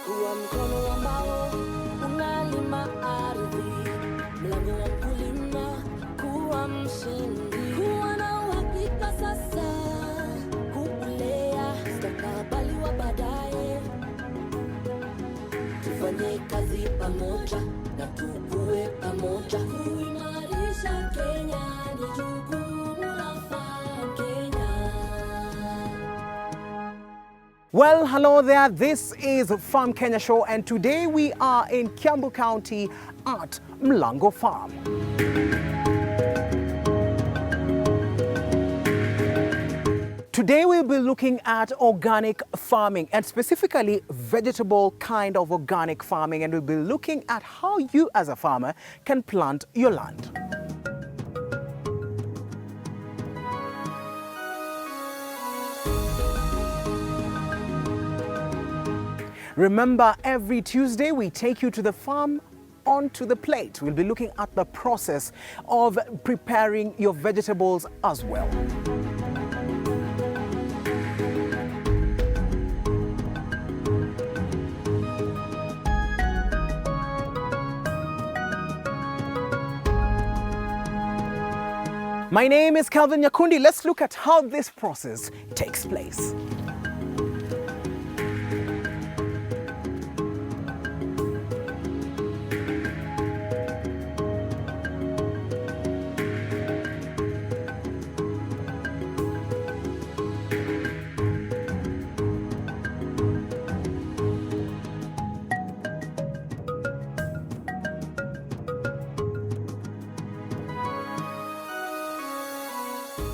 kuwa mkono ambao unalima ardhi, mlango wa kulima, kuwa mshindi, kuwa na uhakika sasa, kuulea mustakabali wa baadaye. Tufanye kazi pamoja na tukue pamoja, kuimarisha Kenya ni jukumu la Farm Kenya. Well, hello there. This is Farm Kenya Show, and today we are in Kiambu County at Mlango Farm. Today we'll be looking at organic farming, and specifically vegetable kind of organic farming, and we'll be looking at how you as a farmer can plant your land. Remember, every Tuesday we take you to the farm, onto the plate. We'll be looking at the process of preparing your vegetables as well. My name is Calvin Nyakundi. Let's look at how this process takes place.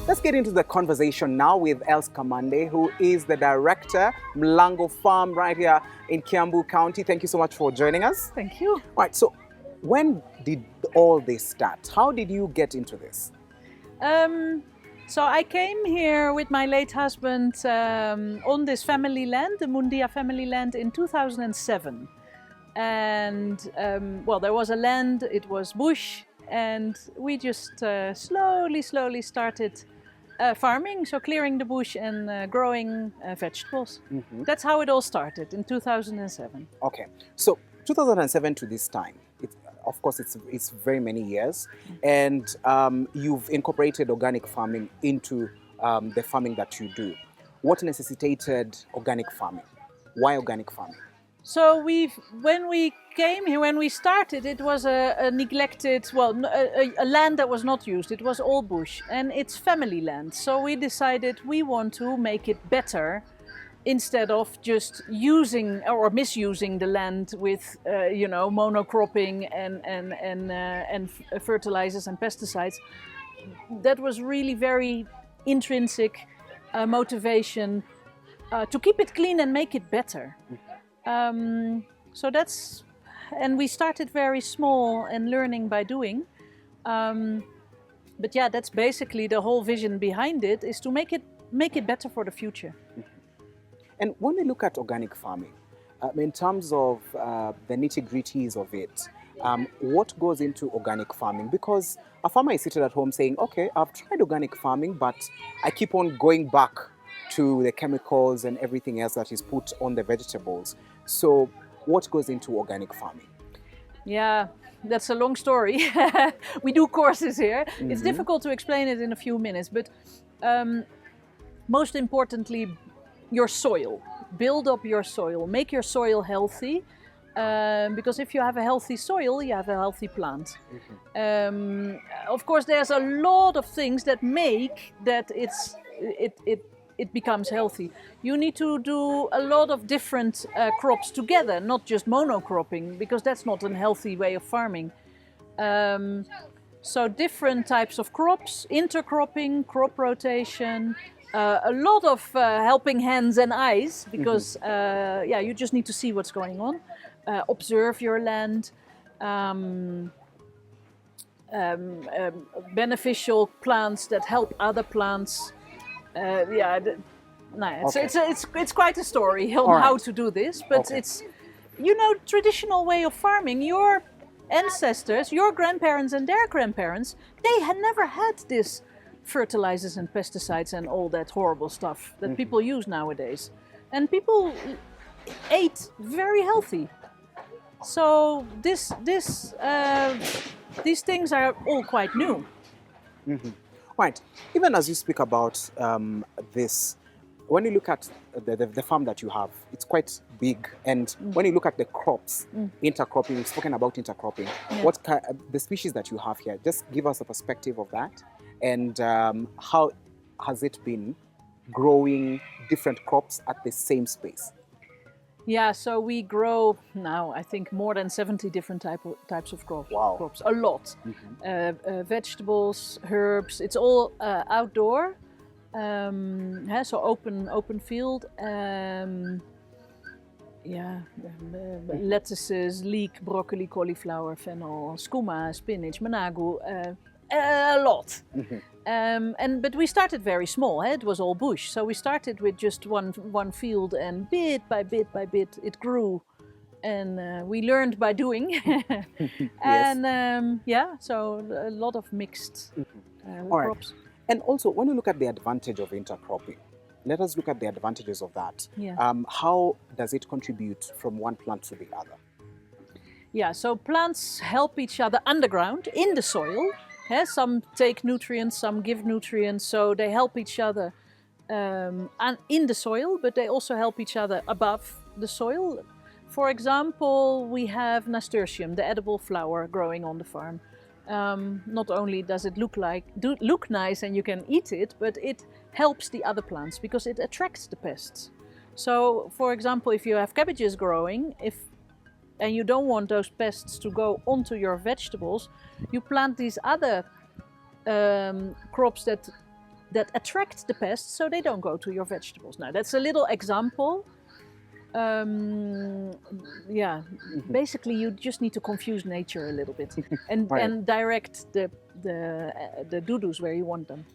Let's get into the conversation now with Els Kamande, who is the director, Mlango Farm, right here in Kiambu County. Thank you so much for joining us. Thank you. All right, so when did all this start? How did you get into this? So I came here with my late husband on this family land, the Mundia family land, in 2007. And well, there was a land, it was bush, and we just slowly started farming, so clearing the bush and growing vegetables. Mm-hmm. That's how it all started in 2007. Okay, so 2007 to this time, of course it's very many years, and you've incorporated organic farming into the farming that you do. What necessitated organic farming? Why organic farming? So when we came here, when we started, it was a neglected, well, a land that was not used. It was all bush, and it's family land. So we decided we want to make it better, instead of just using or misusing the land with, monocropping and fertilizers and pesticides. That was really very intrinsic motivation to keep it clean and make it better. So that's, and we started very small and learning by doing. But yeah, that's basically the whole vision behind it, is to make it better for the future. And when we look at organic farming, in terms of the nitty-gritties of it, what goes into organic farming? Because a farmer is sitting at home saying, okay, I've tried organic farming, but I keep on going back to the chemicals and everything else that is put on the vegetables. So what goes into organic farming? Yeah, that's a long story. We do courses here. Mm-hmm. It's difficult to explain it in a few minutes, but most importantly, your soil. Build up your soil, make your soil healthy, because if you have a healthy soil, you have a healthy plant. Mm-hmm. Of course, there's a lot of things that make that it becomes healthy. You need to do a lot of different crops together, not just monocropping, because that's not a healthy way of farming. So different types of crops, intercropping, crop rotation, a lot of helping hands and eyes, because you just need to see what's going on, observe your land, beneficial plants that help other plants. It's quite a story on how to do this, but it's, traditional way of farming. Your ancestors, your grandparents and their grandparents, they had never had this fertilizers and pesticides and all that horrible stuff that people use nowadays. And people ate very healthy. So these things are all quite new. Right. Even as you speak about this, when you look at the farm that you have, it's quite big. And when you look at the crops, intercropping, we've spoken about intercropping. Yeah. What the species that you have here? Just give us a perspective of that, and how has it been growing different crops at the same space? Yeah, so we grow now, I think, more than 70 different types of crops. Wow. Crops, a lot. Vegetables, herbs, it's all outdoor. So open field. Lettuces, leek, broccoli, cauliflower, fennel, skooma, spinach, managu, a lot. But we started very small. It was all bush, so we started with just one field, and bit by bit it grew, and we learned by doing. And so a lot of mixed All right. crops. And also, when you look at the advantage of intercropping, let us look at the advantages of that. Yeah. How does it contribute from one plant to the other? Yeah, so plants help each other underground in the soil. Some take nutrients, some give nutrients, so they help each other and in the soil, but they also help each other above the soil. For example, we have nasturtium, the edible flower, growing on the farm. Not only does it look nice and you can eat it, but it helps the other plants because it attracts the pests. So, for example, if you have cabbages growing, and you don't want those pests to go onto your vegetables, you plant these other crops that attract the pests, so they don't go to your vegetables. Now, that's a little example. Basically, you just need to confuse nature a little bit and Right. and direct the doo-doos where you want them.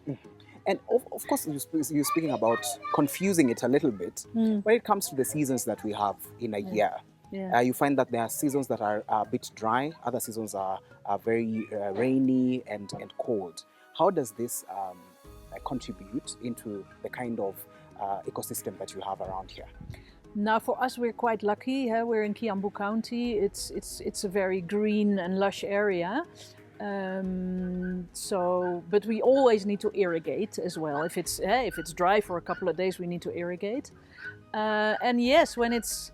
And of course, you're speaking about confusing it a little bit. When it comes to the seasons that we have in a year, you find that there are seasons that are a bit dry, other seasons are very rainy and cold. How does this contribute into the kind of ecosystem that you have around here? Now, for us, we're quite lucky. We're in Kiambu County. It's a very green and lush area. But we always need to irrigate as well. If it's dry for a couple of days, we need to irrigate. And yes, when it's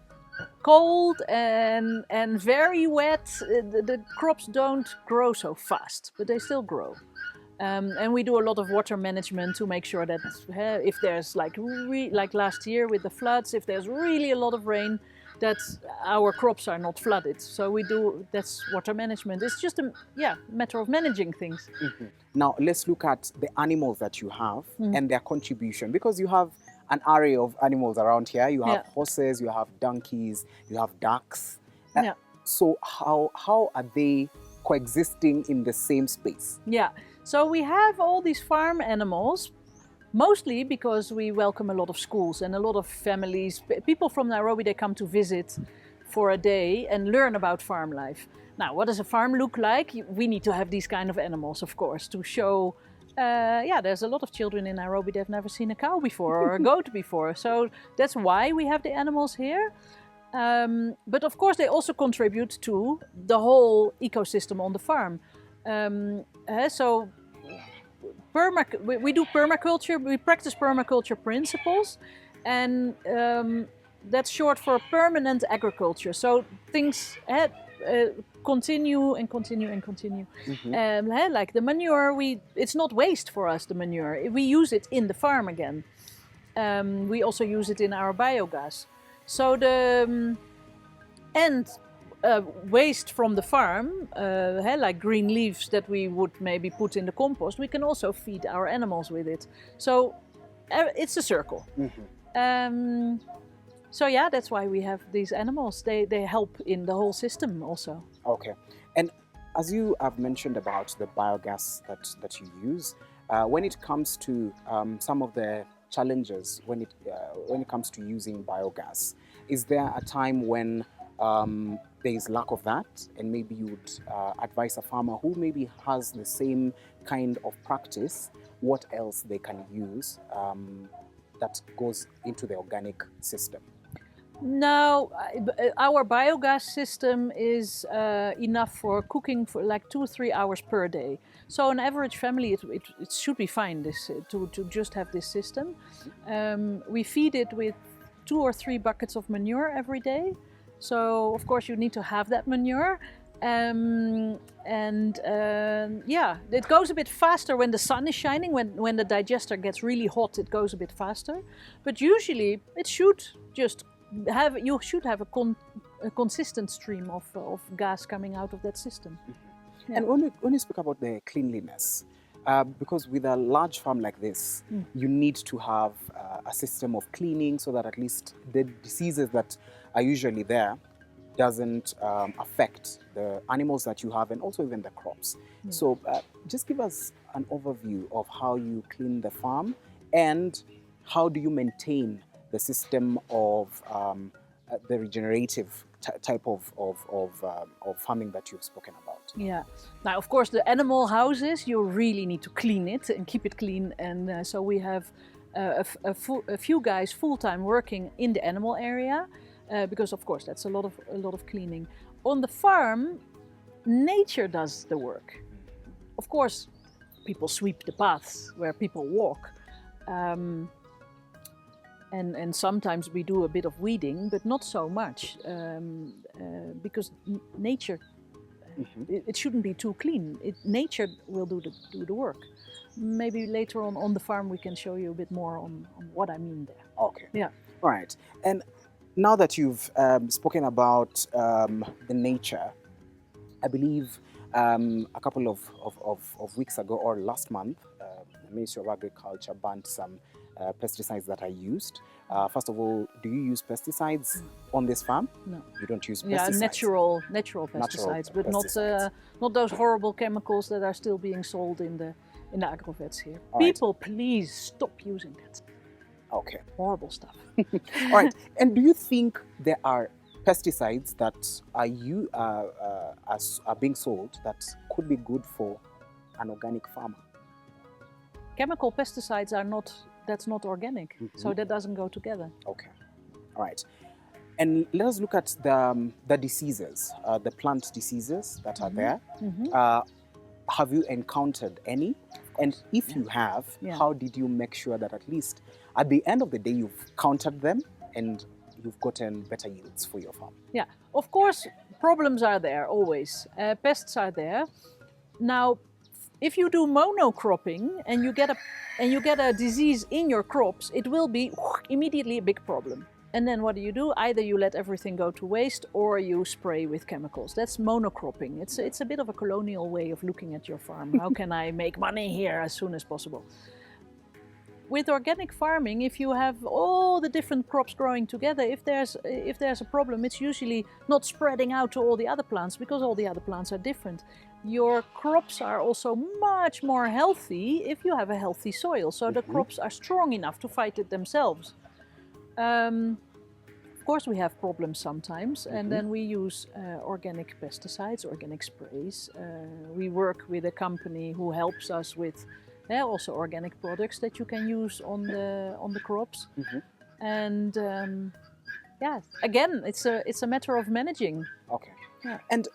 cold and very wet, the crops don't grow so fast, but they still grow. And we do a lot of water management to make sure that if there's like last year with the floods, if there's really a lot of rain, that our crops are not flooded. So that's water management. It's just a matter of managing things. Now let's look at the animals that you have and their contribution, because you have an array of animals around here. You have horses, you have donkeys, you have ducks. So how are they coexisting in the same space? Yeah. So we have all these farm animals, mostly because we welcome a lot of schools and a lot of families. People from Nairobi, they come to visit for a day and learn about farm life. Now, what does a farm look like? We need to have these kind of animals, of course, to show. There's a lot of children in Nairobi that have never seen a cow before or a goat before. So that's why we have the animals here. But of course, they also contribute to the whole ecosystem on the farm. So we do permaculture. We practice permaculture principles, and that's short for permanent agriculture. So things continue and continue and continue. Like the manure, it's not waste for us, the manure. We use it in the farm again. We also use it in our biogas. So waste from the farm, like green leaves that we would maybe put in the compost, we can also feed our animals with it. So it's a circle. That's why we have these animals. They help in the whole system also. Okay. And as you have mentioned about the biogas that you use, when it comes to some of the challenges when it comes to using biogas, is there a time when there is lack of that, and maybe you would advise a farmer who maybe has the same kind of practice, what else they can use that goes into the organic system? No, our biogas system is enough for cooking for like 2 or 3 hours per day. So an average family, it should be fine to just have this system. We feed it with 2 or 3 buckets of manure every day. So of course you need to have that manure. Yeah, it goes a bit faster when the sun is shining. When the digester gets really hot, it goes a bit faster. But usually it should just you should have a consistent stream of gas coming out of that system. Yeah. And when you speak about the cleanliness, because with a large farm like this, you need to have a system of cleaning so that at least the diseases that are usually there doesn't affect the animals that you have and also even the crops. So just give us an overview of how you clean the farm and how do you maintain the system of the regenerative type of farming that you've spoken about. Yeah. Now, of course, the animal houses, you really need to clean it and keep it clean. And so we have a few guys full-time working in the animal area because, of course, that's a lot of cleaning. On the farm, nature does the work. Of course, people sweep the paths where people walk. And sometimes we do a bit of weeding, but not so much, because nature, it shouldn't be too clean. Nature will do the work. Maybe later on the farm we can show you a bit more on what I mean there. Okay. Yeah. All right. And now that you've spoken about the nature, I believe a couple of weeks ago or last month, the Ministry of Agriculture banned some pesticides that are used. First of all, do you use pesticides on this farm? No. You don't use pesticides? Yeah, natural pesticides, but pesticides. not those horrible chemicals that are still being sold in the agrovets here. All right. People, please stop using that. Okay. Horrible stuff. All right. And do you think there are pesticides that are being sold that could be good for an organic farmer? Chemical pesticides that's not organic, so that doesn't go together. Okay, all right. And let us look at the diseases, the plant diseases that are there. Have you encountered any? And if you have, how did you make sure that at least at the end of the day you've countered them and you've gotten better yields for your farm? Yeah, of course, problems are there always. Pests are there. Now, if you do monocropping and you get a disease in your crops, it will be immediately a big problem. And then what do? Either you let everything go to waste or you spray with chemicals. That's monocropping. It's a bit of a colonial way of looking at your farm. How can I make money here as soon as possible? With organic farming, if you have all the different crops growing together, if there's a problem, it's usually not spreading out to all the other plants because all the other plants are different. Your crops are also much more healthy if you have a healthy soil, so the crops are strong enough to fight it themselves. Of course, we have problems sometimes, and then we use organic pesticides, organic sprays. We work with a company who helps us with also organic products that you can use on the crops. And again, it's a matter of managing. Okay. Yeah. And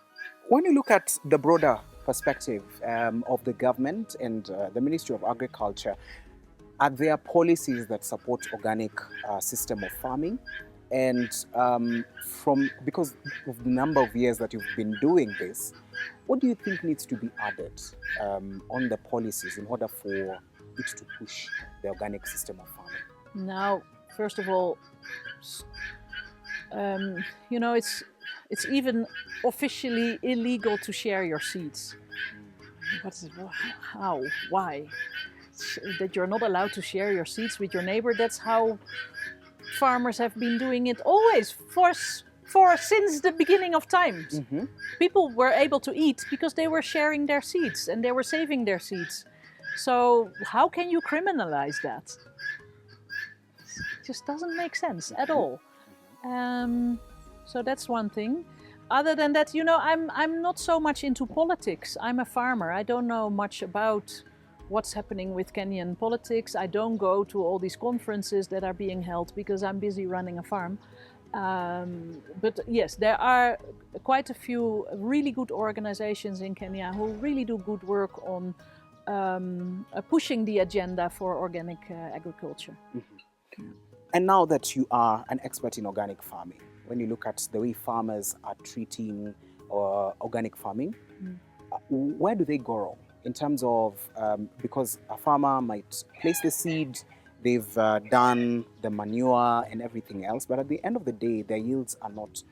when you look at the broader perspective of the government and the Ministry of Agriculture, are there policies that support organic system of farming? And because of the number of years that you've been doing this, what do you think needs to be added on the policies in order for it to push the organic system of farming? Now, first of all, it's even officially illegal to share your seeds. How? Why? That you're not allowed to share your seeds with your neighbor. That's how farmers have been doing it always since the beginning of time. People were able to eat because they were sharing their seeds and they were saving their seeds. So how can you criminalize that? It just doesn't make sense at all. So that's one thing. Other than that, I'm not so much into politics. I'm a farmer. I don't know much about what's happening with Kenyan politics. I don't go to all these conferences that are being held because I'm busy running a farm. But yes, there are quite a few really good organizations in Kenya who really do good work on pushing the agenda for organic agriculture. And now that you are an expert in organic farming, when you look at the way farmers are treating organic farming, where do they go wrong in terms of, because a farmer might place the seed, they've done the manure and everything else, but at the end of the day, their yields are not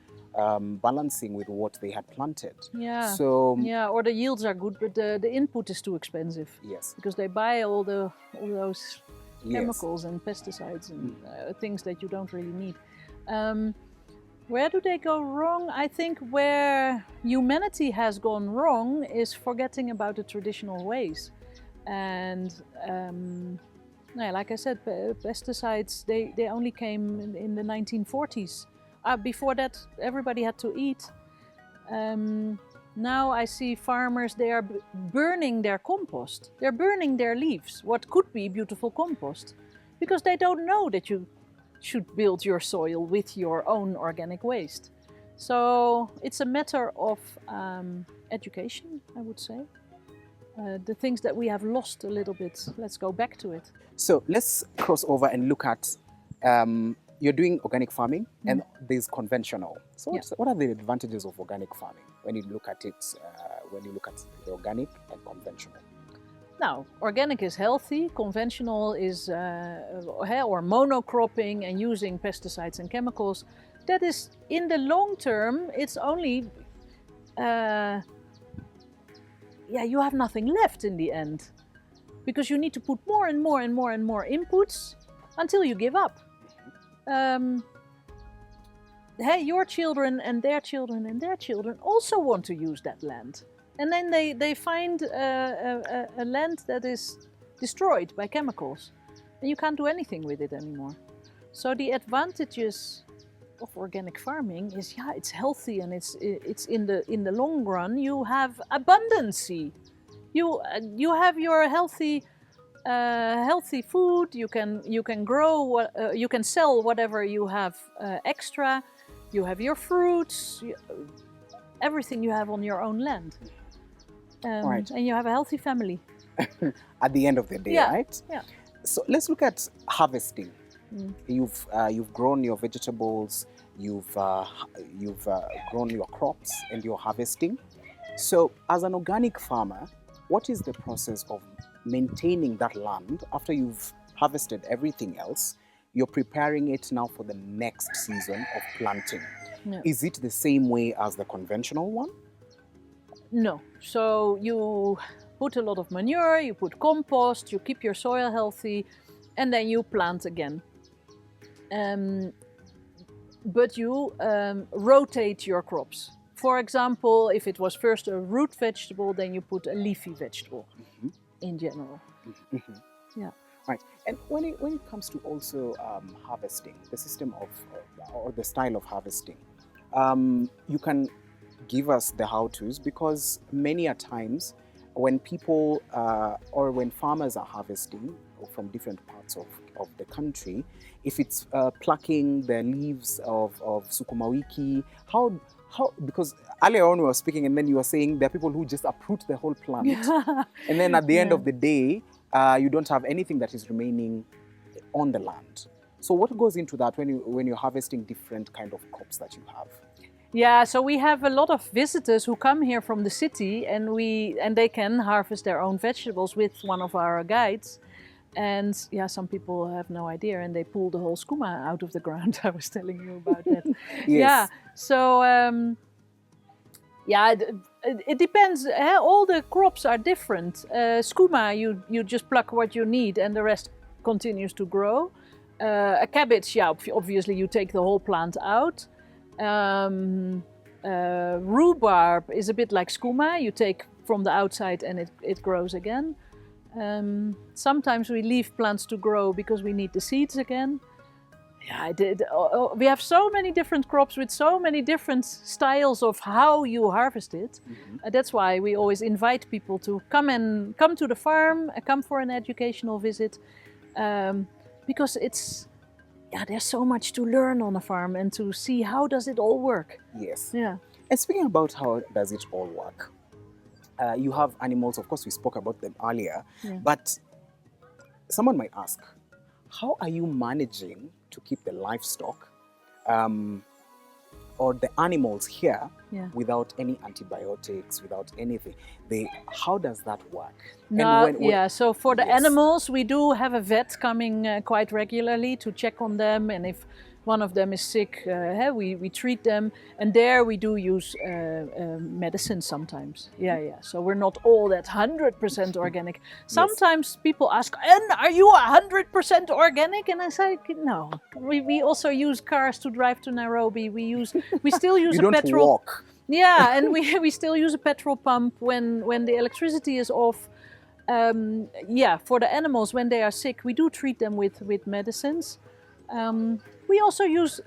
balancing with what they had planted. Yeah. So yeah, or the yields are good, but the input is too expensive. Yes. Because they buy all those Yes. chemicals and pesticides and things that you don't really need. Where do they go wrong? I think where humanity has gone wrong is forgetting about the traditional ways. And like I said, pesticides, they only came in the 1940s. Before that, everybody had to eat. Now I see farmers, they are burning their compost. They're burning their leaves, what could be beautiful compost, because they don't know that you should build your soil with your own organic waste. So it's a matter of education, I would say. The things that we have lost a little bit, let's go back to it. So let's cross over and look at, you're doing organic farming and there's conventional. So what are the advantages of organic farming when you look at it, when you look at the organic and conventional? Now, organic is healthy, conventional is, or monocropping and using pesticides and chemicals. That is, in the long term, it's only, you have nothing left in the end. Because you need to put more and more and more and more inputs until you give up. Your children and their children and their children also want to use that land. And then they find a land that is destroyed by chemicals. And you can't do anything with it anymore. So the advantages of organic farming is, it's healthy and it's in the long run, you have abundancy. You have your healthy food. You can grow. You can sell whatever you have extra. You have your fruits. Everything you have on your own land. Right. And you have a healthy family. At the end of the day, right? Yeah. So let's look at harvesting. You've grown your vegetables. You've grown your crops, and you're harvesting. So as an organic farmer, what is the process of maintaining that land after you've harvested everything else? You're preparing it now for the next season of planting. Yeah. Is it the same way as the conventional one? No. So you put a lot of manure, you put compost, you keep your soil healthy, and then you plant again. But you rotate your crops. For example, if it was first a root vegetable, then you put a leafy vegetable in general. Yeah. Right. And when it comes to also harvesting, the system of, or the style of harvesting, you can give us the how-tos, because many a times when people or when farmers are harvesting from different parts of the country, if it's plucking the leaves of sukuma wiki, how, because earlier on we were speaking and then you were saying there are people who just uproot the whole plant. And then at the end of the day, you don't have anything that is remaining on the land. So what goes into that when you're harvesting different kind of crops that you have? Yeah, so we have a lot of visitors who come here from the city, and they can harvest their own vegetables with one of our guides. And some people have no idea, and they pull the whole skooma out of the ground. I was telling you about that. Yes. Yeah. So it depends. All the crops are different. Skooma, you just pluck what you need, and the rest continues to grow. A cabbage, obviously you take the whole plant out. Rhubarb is a bit like skooma. You take from the outside and it grows again. Sometimes we leave plants to grow because we need the seeds again. We have so many different crops with so many different styles of how you harvest it. That's why we always invite people to come to the farm, come for an educational visit, because yeah, there's so much to learn on a farm and to see how does it all work. Yes. Yeah. And speaking about how does it all work, you have animals, of course, we spoke about them earlier, Yeah. but someone might ask, how are you managing to keep the livestock or the animals here Yeah. without any antibiotics, without anything? How does that work? No, And yeah, so for the Yes. animals, we do have a vet coming quite regularly to check on them, and if one of them is sick, we treat them, and there we do use medicine sometimes. Yeah. So we're not all that 100% organic. Sometimes people ask, and are you 100% organic? And I say, no. We also use cars to drive to Nairobi. We still use you a don't petrol. walk. Yeah, and we still use a petrol pump when the electricity is off. For the animals, when they are sick, we do treat them with medicines. We also use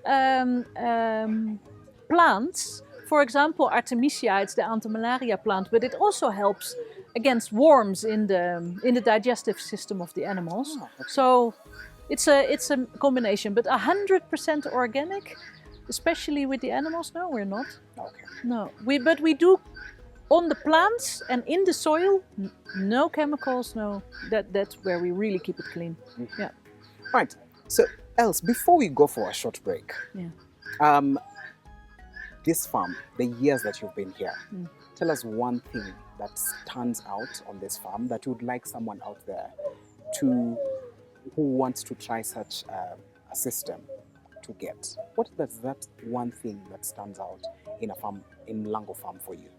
plants. For example, Artemisia, it's the anti-malaria plant, but it also helps against worms in the digestive system of the animals. Oh, okay. So it's a combination. But 100% organic, especially with the animals, no, we're not. Okay. No, but we do on the plants and in the soil, no chemicals, no. That's where we really keep it clean. Mm-hmm. Yeah. Right. So, Els, before we go for a short break, this farm, the years that you've been here, tell us one thing that stands out on this farm that you would like someone out there who wants to try such a system to get. What is that one thing that stands out in a farm, in Mlango Farm for you?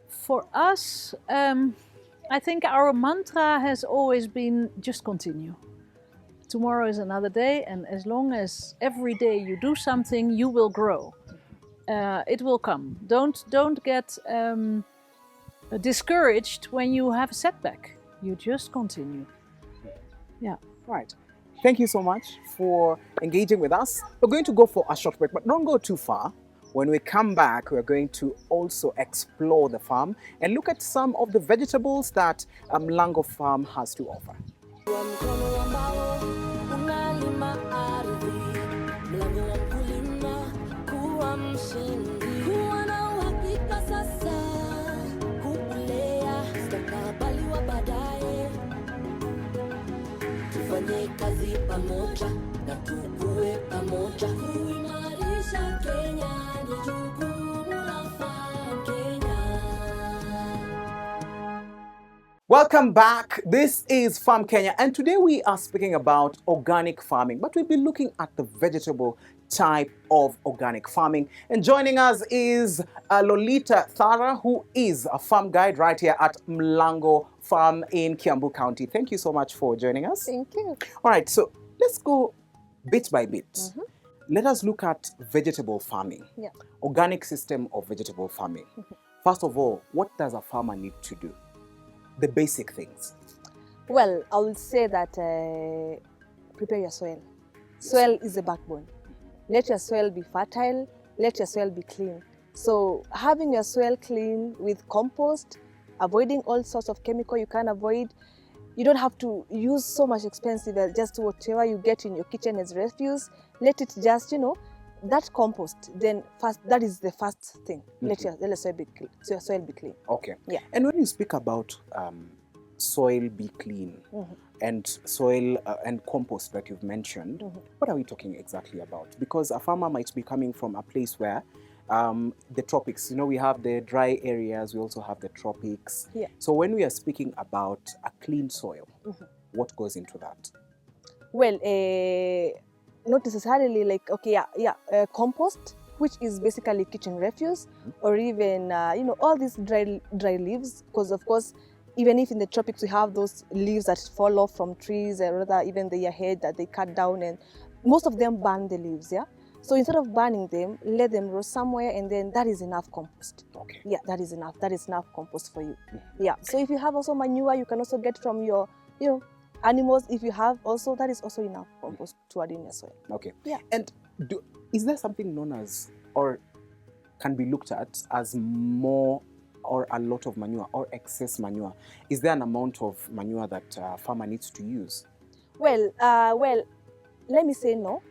For us, I think our mantra has always been just continue. Tomorrow is another day, and as long as every day you do something, you will grow. It will come. Don't get discouraged when you have a setback. You just continue. Yeah. Right. Thank you so much for engaging with us. We're going to go for a short break, but don't go too far. When we come back, we're going to also explore the farm and look at some of the vegetables that Mlango Farm has to offer. Kwa mkono ambao unalima ardhi, mlango wa mkulima kuwa mshindi, kuwa na uhakika sasa, kukulea mustakabali wa baadaye. Tufanye kazi pamoja na tukue pamoja, kuimarisha Kenya ni jukumu la Farm Kenya. Welcome back. This is Farm Kenya, and today we are speaking about organic farming, but we'll be looking at the vegetable type of organic farming. And joining us is Lolita Thara, who is a farm guide right here at Mlango Farm in Kiambu County. Thank you so much for joining us. Thank you. All right, so let's go bit by bit. Let us look at vegetable farming, organic system of vegetable farming. First of all, what does a farmer need to do? The basic things. Well, I will say that prepare your soil. Soil is the backbone. Let your soil be fertile. Let your soil be clean. So having your soil clean with compost, avoiding all sorts of chemical you can avoid. You don't have to use so much expensive, just whatever you get in your kitchen as refuse. Let it just, that compost, then first, that is the first thing. Let your soil be clean. Okay. Yeah. And when you speak about soil be clean and soil and compost that you've mentioned, what are we talking exactly about? Because a farmer might be coming from a place where the tropics, we have the dry areas, we also have the tropics. Yeah. So when we are speaking about a clean soil, what goes into that? Well, not necessarily like, compost, which is basically kitchen refuse, or even, all these dry leaves, because of course, even if in the tropics we have those leaves that fall off from trees, or rather even the head that they cut down, and most of them burn the leaves, yeah? So instead of burning them, let them roast somewhere, and then that is enough compost. Okay. Yeah, that is enough. That is enough compost for you. Yeah. So if you have also manure, you can also get from your, animals. If you have also, that is also enough compost to add in your soil. Okay. Yeah. And is there something known as, or can be looked at as more or a lot of manure or excess manure? Is there an amount of manure that a farmer needs to use? Well, let me say no.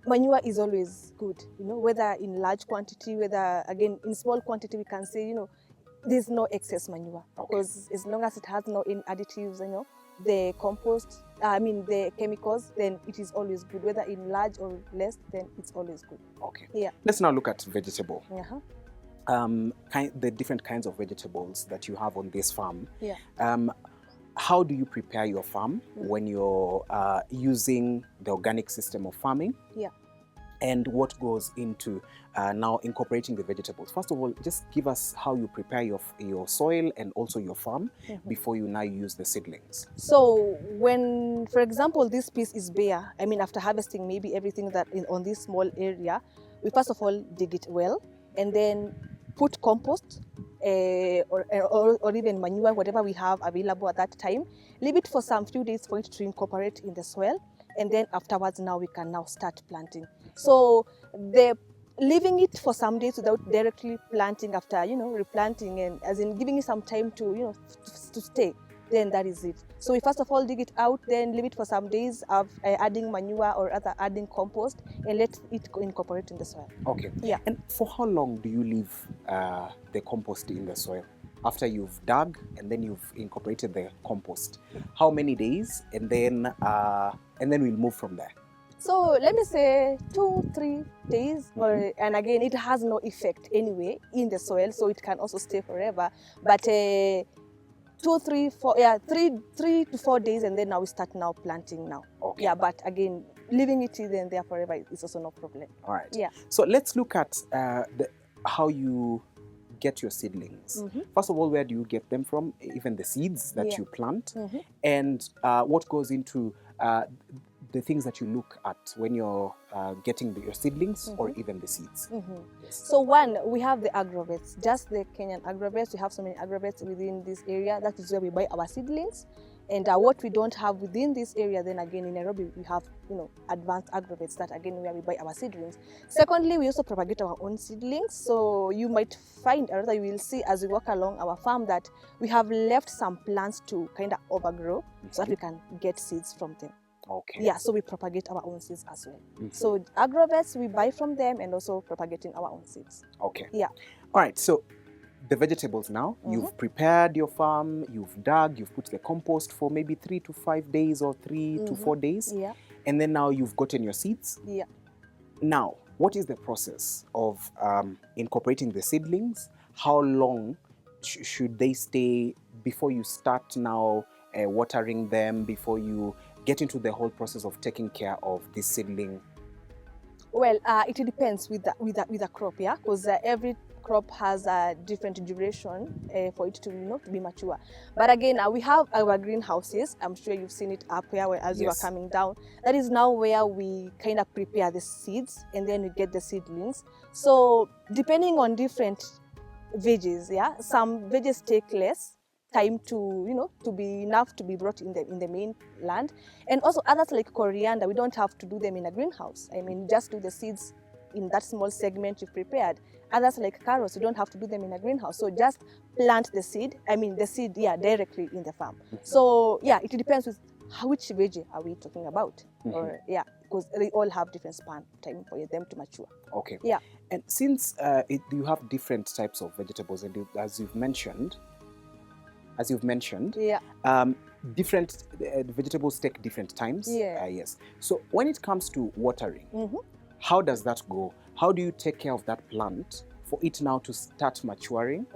Manure is always good, whether in large quantity, whether again in small quantity, we can say, there's no excess manure, because as long as it has no additives, the compost, the chemicals, then it is always good. Whether in large or less, then it's always good. Okay. Yeah. Let's now look at vegetable. Uh-huh. The different kinds of vegetables that you have on this farm. Yeah. How do you prepare your farm when you're using the organic system of farming? Yeah. And what goes into now incorporating the vegetables? First of all, just give us how you prepare your soil and also your farm before you now use the seedlings. So when, for example, this piece is bare, after harvesting maybe everything that on this small area, we first of all dig it well and then put compost or even manure, whatever we have available at that time. Leave it for some few days for it to incorporate in the soil, and then afterwards now we can now start planting. So leaving it for some days without directly planting after replanting, and as in giving it some time to to stay, then that is it. So we first of all dig it out, then leave it for some days of adding manure or adding compost, and let it incorporate in the soil. Okay. Yeah. And for how long do you leave the compost in the soil? After you've dug and then you've incorporated the compost, how many days? And then we'll move from there. So let me say 2-3 days, and again, it has no effect anyway in the soil, so it can also stay forever. But 3 to 4 days, and then now we start planting now. Okay. Yeah, but again, leaving it in there forever is also no problem. All right. Yeah. So let's look at how you get your seedlings. First of all, where do you get them from? Even the seeds that you plant, and what goes into the things that you look at when you're getting your seedlings or even the seeds. So one, we have the agrovets, just the Kenyan agrovets. We have so many agrovets within this area. That is where we buy our seedlings. And what we don't have within this area, then again in Nairobi, we have advanced agrovets, that again where we buy our seedlings. Secondly, we also propagate our own seedlings. So you might find, or rather you will see as we walk along our farm, that we have left some plants to kind of overgrow so that we can get seeds from them. Okay. Yeah, so we propagate our own seeds as well. So agrovets, we buy from them, and also propagating our own seeds. Okay. Yeah. All right. So the vegetables now, you've prepared your farm, you've dug, you've put the compost for maybe 3 to 5 days or 3 to 4 days. Yeah. And then now you've gotten your seeds. Yeah. Now, what is the process of incorporating the seedlings? How long should they stay before you start now watering them, before you get into the whole process of taking care of this seedling? Well, it depends with the crop, yeah, because every crop has a different duration for it to be mature. But again, we have our greenhouses. I'm sure you've seen it up here as you are coming down. That is now where we kind of prepare the seeds, and then we get the seedlings. So depending on different veggies, yeah, some veggies take less time to be enough to be brought in the main land, and also others like coriander, we don't have to do them in a greenhouse. Just do the seeds in that small segment you've prepared. Others like carrots, you don't have to do them in a greenhouse, so just plant the seed directly in the farm. So yeah, it depends with which veggie are we talking about, or because they all have different span time for them to mature. Okay. Yeah. And since you have different types of vegetables, and as you've mentioned, different vegetables take different times. Yes. So when it comes to watering, how does that go? How do you take care of that plant for it now to start maturing,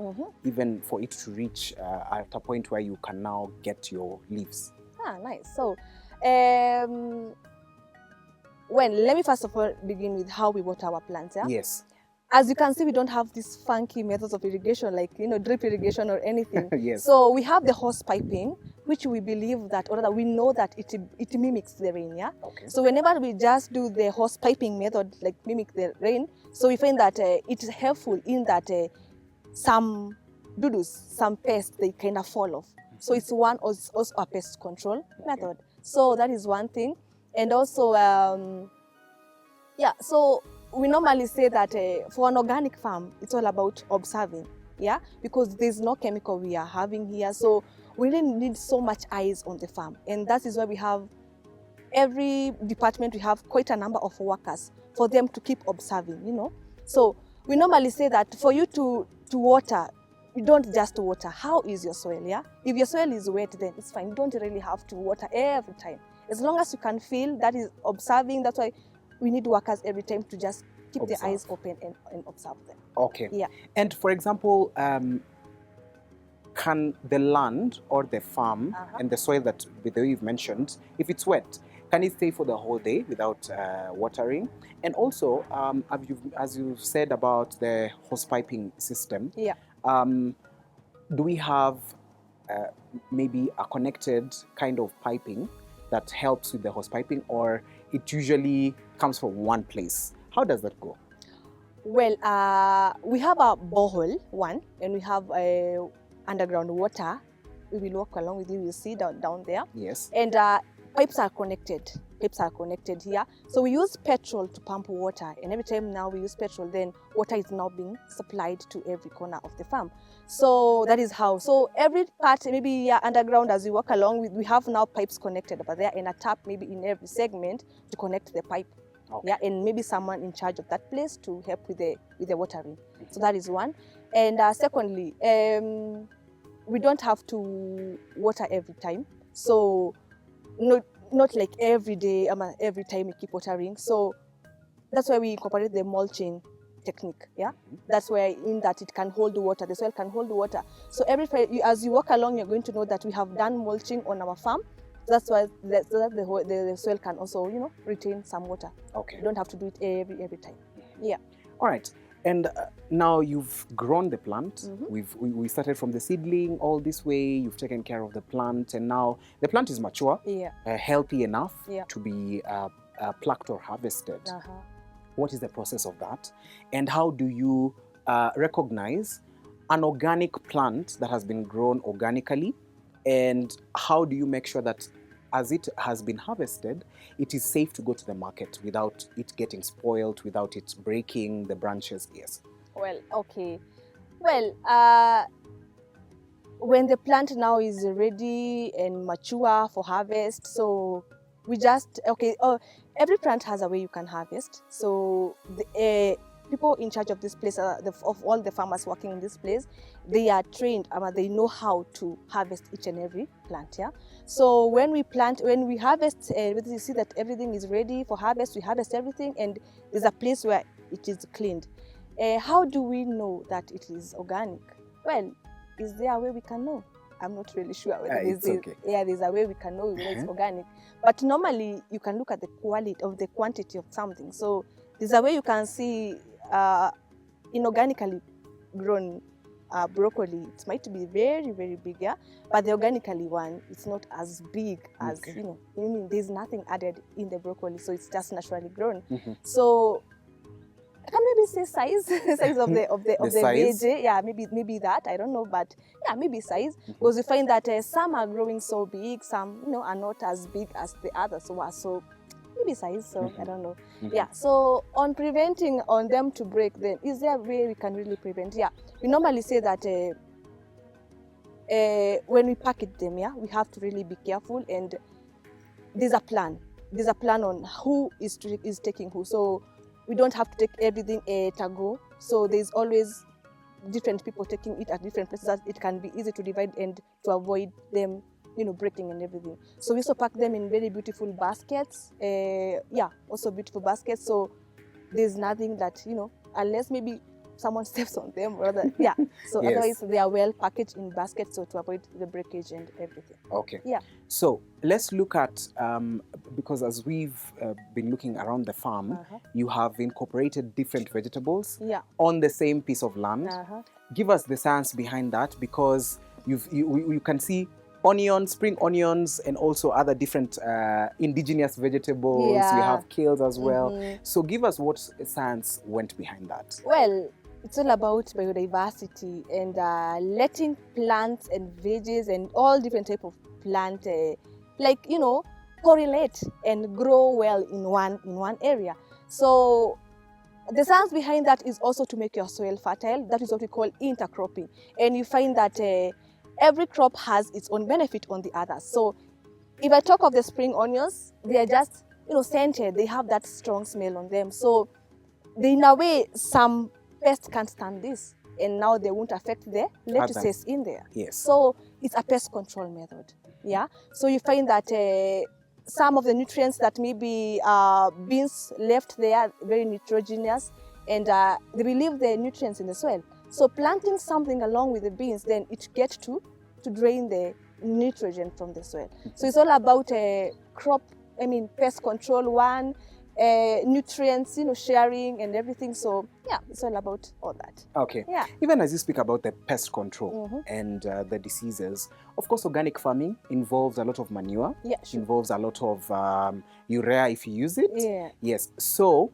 even for it to reach at a point where you can now get your leaves? Nice. So, let me first of all begin with how we water our plants. Yeah? Yes. As you can see, we don't have these funky methods of irrigation like drip irrigation or anything. Yes. So we have the hose piping, which we believe that, or rather we know that it mimics the rain. Yeah. Okay. So whenever we just do the hose piping method, like mimic the rain, so we find that it is helpful in that some doodles, some pests, they kind of fall off. So it's also a pest control method. So that is one thing, and also so we normally say that for an organic farm, it's all about observing, because there's no chemical we are having here. So we really need so much eyes on the farm. And that is why we have every department we have quite a number of workers for them to keep observing, you know. So we normally say that for you to water, you don't just water. How is your soil, yeah? If your soil is wet, then it's fine. You don't really have to water every time. As long as you can feel, that is observing. That's why we need workers every time to just keep Observe. their eyes open and observe them. Okay. Yeah. And for example, can the land or the farm and the soil that the way you've mentioned, if it's wet, can it stay for the whole day without watering? And also, as you said about the hose piping system, Yeah. Do we have maybe a connected kind of piping that helps with the hose piping, or it usually comes from one place? How does that go? Well, we have a borehole one, and we have underground water. We will walk along with you. You'll see down there. Yes. And pipes are connected. Pipes are connected here. So we use petrol to pump water, and every time now we use petrol, then water is now being supplied to every corner of the farm. So that is how. So every part, maybe underground, as we walk along, we have now pipes connected over there, and a tap maybe in every segment to connect the pipe. Okay. Yeah, and maybe someone in charge of that place to help with the watering. So that is one. And secondly, we don't have to water every time. So not like every day, every time we keep watering. So that's why we incorporate the mulching technique. Yeah, that's where in that it can hold the water. The soil can hold the water. So as you walk along, you're going to know that we have done mulching on our farm. That's why the soil can also, you know, retain some water. Okay. You don't have to do it every time. Yeah. All right. And now you've grown the plant. We started from the seedling all this way. You've taken care of the plant, and now the plant is mature, healthy enough to be plucked or harvested. What is the process of that? And how do you recognize an organic plant that has been grown organically? And how do you make sure that as it has been harvested, it is safe to go to the market without it getting spoiled, without it breaking the branches? Yes. Well, okay. Well, when the plant now is ready and mature for harvest, so we just, every plant has a way you can harvest. So the people in charge of this place, of all the farmers working in this place, they are trained, they know how to harvest each and every plant, yeah? So when we harvest, you see that everything is ready for harvest, we harvest everything, and there's a place where it is cleaned. How do we know that it is organic? Well, is there a way we can know? I'm not really sure whether there's a way we can know whether it's organic. But normally, you can look at the quality of the quantity of something. So there's a way you can see inorganically grown broccoli. It might be very, very big, yeah? But the organically one, it's not as big as, you know, there's nothing added in the broccoli, so it's just naturally grown. So I can maybe say size of the veg. Yeah, maybe that, I don't know, but yeah, maybe size. Because we find that some are growing so big, some, you know, are not as big as the others. So maybe size, so I don't know. Yeah, so on preventing on them to break, then is there a way we can really prevent? Yeah, we normally say that when we package them, yeah, we have to really be careful, and there's a plan. There's a plan on who is taking who. So we don't have to take everything at a go. So there's always different people taking it at different places. That it can be easy to divide and to avoid them, you know, breaking and everything. So we also pack them in very beautiful baskets. Also beautiful baskets. So there's nothing that, you know, unless maybe someone steps on them, rather. Yeah. So otherwise they are well packaged in baskets, so to avoid the breakage and everything. Okay. Yeah. So let's look at, because as we've been looking around the farm, you have incorporated different vegetables on the same piece of land. Give us the science behind that, because you can see onions, spring onions, and also other different indigenous vegetables. We have kales as well. So give us what science went behind that. Well, it's all about biodiversity and letting plants and veggies and all different type of plant, correlate and grow well in one area. So the science behind that is also to make your soil fertile. That is what we call intercropping. And you find that every crop has its own benefit on the others. So if I talk of the spring onions, they are just, scented. They have that strong smell on them. So in a way, some pests can't stand this, and now they won't affect the lettuces in there. Yes. So it's a pest control method. Yeah. So you find that some of the nutrients that maybe beans left there are very nitrogenous, and they will leave the nutrients in the soil. So planting something along with the beans, then it gets to drain the nitrogen from the soil. So it's all about pest control, nutrients, sharing and everything. So yeah, it's all about all that. Okay. Yeah. Even as you speak about the pest control and the diseases, of course, organic farming involves a lot of manure. Yeah, sure. Involves a lot of urea if you use it. Yeah. Yes. So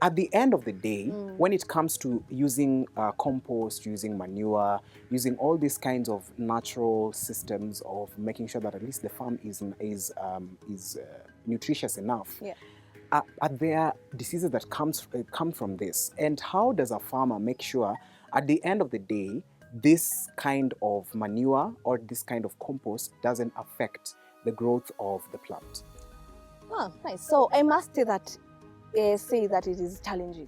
at the end of the day, when it comes to using compost, using manure, using all these kinds of natural systems of making sure that at least the farm is nutritious enough. Yeah. Are there diseases that come from this? And how does a farmer make sure at the end of the day, this kind of manure or this kind of compost doesn't affect the growth of the plant? Oh, nice. So I must say that it is challenging.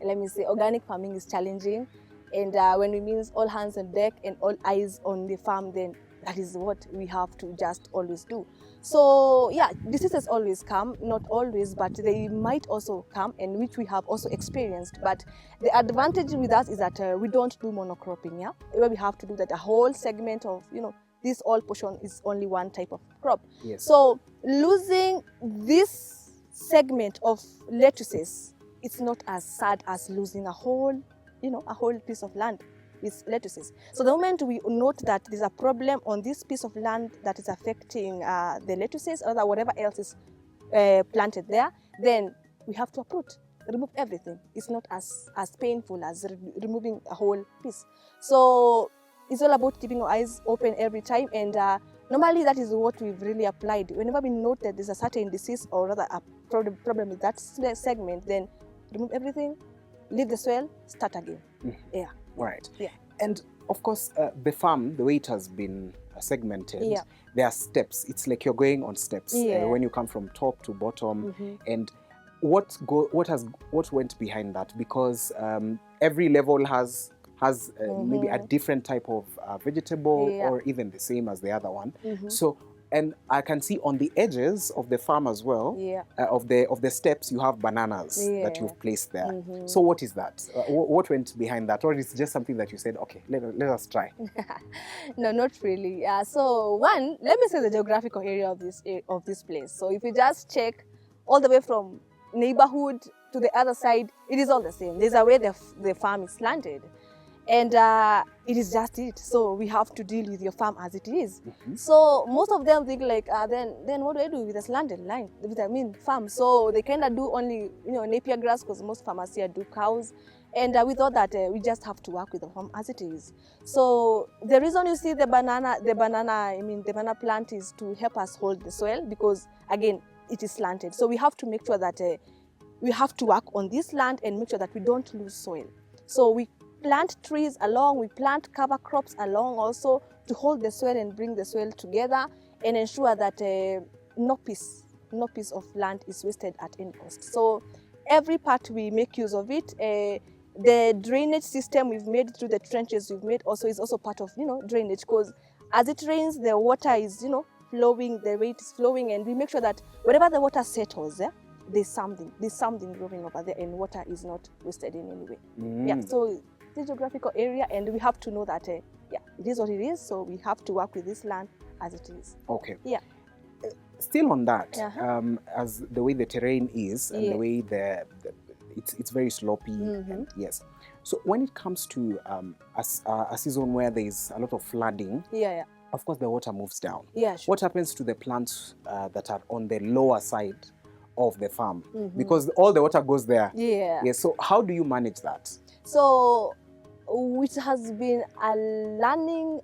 Let me say organic farming is challenging. And when it means all hands on deck and all eyes on the farm, then that is what we have to just always do. So yeah, diseases always come, not always, but they might also come, and which we have also experienced. But the advantage with us is that we don't do monocropping, yeah? Where we have to do that, a whole segment of, this all portion is only one type of crop. Yes. So losing this segment of lettuces, it's not as sad as losing a whole piece of land with lettuces. So the moment we note that there's a problem on this piece of land that is affecting the lettuces or whatever else is planted there, then we have to uproot, remove everything. It's not as painful as removing a whole piece. So it's all about keeping our eyes open every time, and normally that is what we've really applied. Whenever we note that there's a certain disease or rather a problem with that segment, then remove everything, leave the soil, start again. Yeah. Right. Yeah. And of course, the farm, the way it has been segmented, Yeah. there are steps. It's like you're going on steps Yeah. when you come from top to bottom. And what went behind that? Because every level has maybe a different type of vegetable, Yeah. or even the same as the other one. So, and I can see on the edges of the farm as well, Yeah. of the steps, you have bananas that Yeah. you've placed there. So what is that? What went behind that? Or is it just something that you said, okay, let us try? No, not really. So one, let me say the geographical area of this place. So if you just check all the way from neighborhood to the other side, it is all the same. There's a way the farm is slanted. And it is just it. So we have to deal with your farm as it is. So most of them think like, then what do I do with a slanted line, farm? So they kind of do only, napier grass, because most farmers here do cows. And we thought that we just have to work with the farm as it is. So the reason you see the banana plant is to help us hold the soil, because again, it is slanted. So we have to make sure that we have to work on this land and make sure that we don't lose soil. So we plant trees along, we plant cover crops along also to hold the soil and bring the soil together and ensure that no piece of land is wasted at any cost. So every part we make use of it. The drainage system we've made through the trenches we've made also is also part of drainage, because as it rains, the water is flowing, the way it is flowing, and we make sure that wherever the water settles, there's something growing over there, and water is not wasted in any way. Yeah. So the geographical area, and we have to know that it is what it is, so we have to work with this land as it is. Okay. Yeah. Still on that, as the way the terrain is and Yeah. the way it's very slopey, and yes. So when it comes to a season where there is a lot of flooding, Yeah. of course the water moves down. Yeah, sure. What happens to the plants that are on the lower side of the farm? Because all the water goes there. Yeah. Yes. So how do you manage that? So, which has been a learning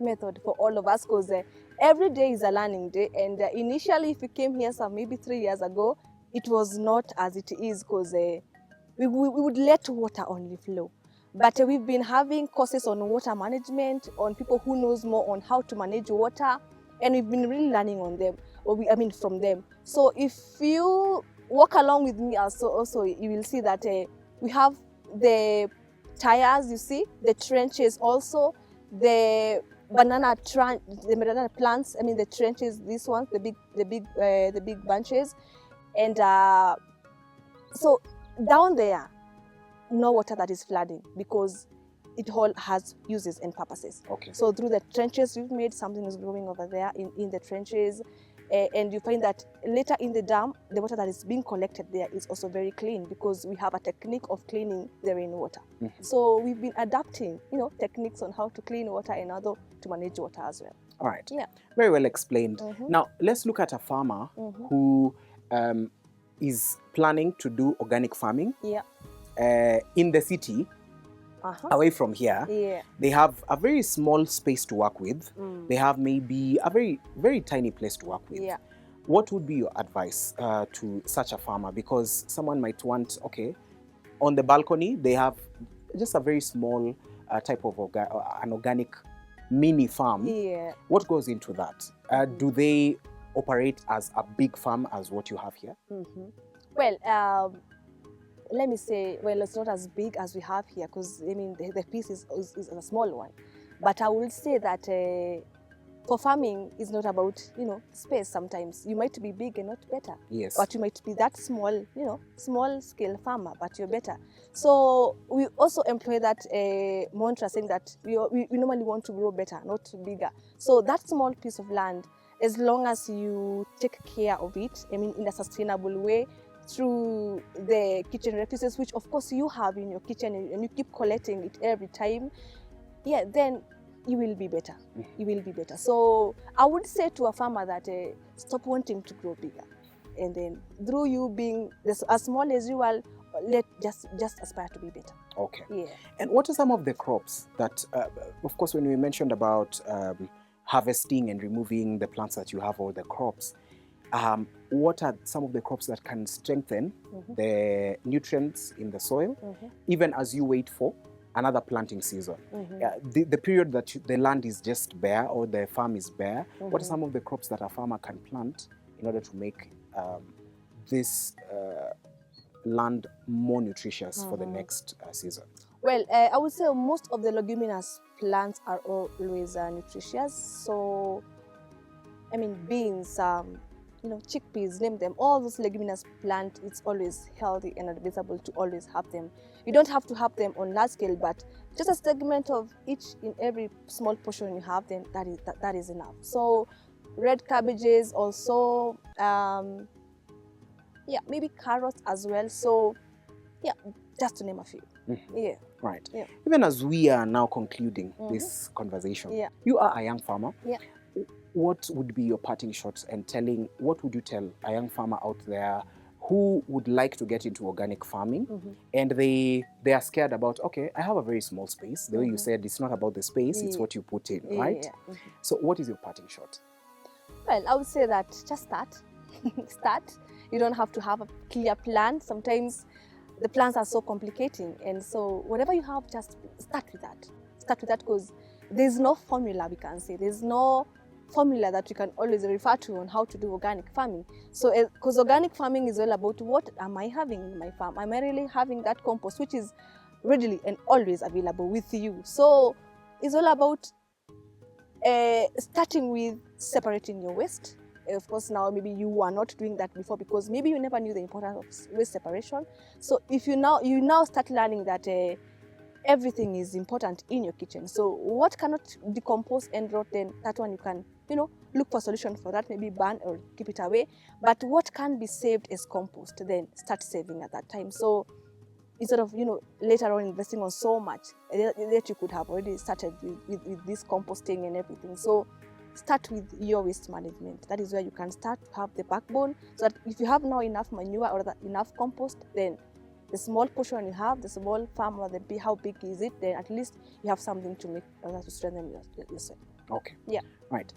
method for all of us, because every day is a learning day. And initially, if you came here maybe 3 years ago, it was not as it is, because we would let water only flow. But we've been having courses on water management, on people who knows more on how to manage water. and we've been really learning on them, from them. So if you walk along with me also you will see that we have the tires, you see, the trenches also, the banana plants, the trenches, these ones, the big bunches, and so down there, no water that is flooding because it all has uses and purposes. Okay. So through the trenches we've made, something is growing over there in the trenches, and you find that later in the dam, the water that is being collected there is also very clean because we have a technique of cleaning the rainwater. So we've been adapting, techniques on how to clean water and how to manage water as well. All right. Yeah. Very well explained. Now, let's look at a farmer who is planning to do organic farming in the city. Away from here, they have a very small space to work with. They have maybe a very, very tiny place to work with. What would be your advice to such a farmer? Because someone might want, okay, on the balcony, they have just a very small type of an organic mini farm. What goes into that? Do they operate as a big farm as what you have here? Well, let me say, well, it's not as big as we have here because, the piece is a small one. But I will say that for farming, it's not about, space sometimes. You might be big and not better. Yes. But you might be that small, small scale farmer, but you're better. So we also employ that mantra saying that we normally want to grow better, not bigger. So that small piece of land, as long as you take care of it, in a sustainable way, through the kitchen refuse, which of course you have in your kitchen and you keep collecting it every time, then you will be better. You will be better. So I would say to a farmer that stop wanting to grow bigger, and then through you being as small as you are, let just aspire to be better. Okay. Yeah. And what are some of the crops that, of course, when we mentioned about harvesting and removing the plants that you have or the crops, what are some of the crops that can strengthen the nutrients in the soil, even as you wait for another planting season? The period that the land is just bare or the farm is bare, what are some of the crops that a farmer can plant in order to make this land more nutritious for the next season? Well, I would say most of the leguminous plants are always nutritious. So, beans, chickpeas, name them, all those leguminous plants, it's always healthy and advisable to always have them. You don't have to have them on large scale, but just a segment of each in every small portion you have them, that is enough. So red cabbages also, maybe carrots as well. So just to name a few. Right. Even as we are now concluding this conversation, you are a young farmer. What would be your parting shots and what would you tell a young farmer out there who would like to get into organic farming and they are scared about, okay, I have a very small space. The way you said, it's not about the space, it's what you put in, right? So what is your parting shot? Well, I would say that just start. Start. You don't have to have a clear plan. Sometimes the plans are so complicating, and so whatever you have, just start with that. Start with that because there's no formula we can say. There's no formula that you can always refer to on how to do organic farming. So, because organic farming is all about what am I having in my farm? Am I really having that compost, which is readily and always available with you? So, it's all about starting with separating your waste. Of course, now maybe you were not doing that before because maybe you never knew the importance of waste separation. So, if you now start learning that everything is important in your kitchen. So what cannot decompose and rot, then that one you can, look for a solution for that, maybe burn or keep it away. But what can be saved as compost, then start saving at that time. So instead of, later on investing on so much that you could have already started with this composting and everything. So start with your waste management. That is where you can start to have the backbone. So that if you have now enough manure or enough compost, then the small portion you have, the small farm or how big is it, then at least you have something to make to strengthen your soil. Okay. Yeah. Right.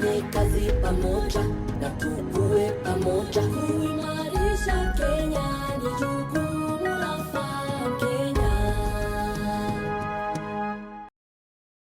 tufanye kazi pamoja na tukue pamoja. Kuimarisha Kenya ni jukumu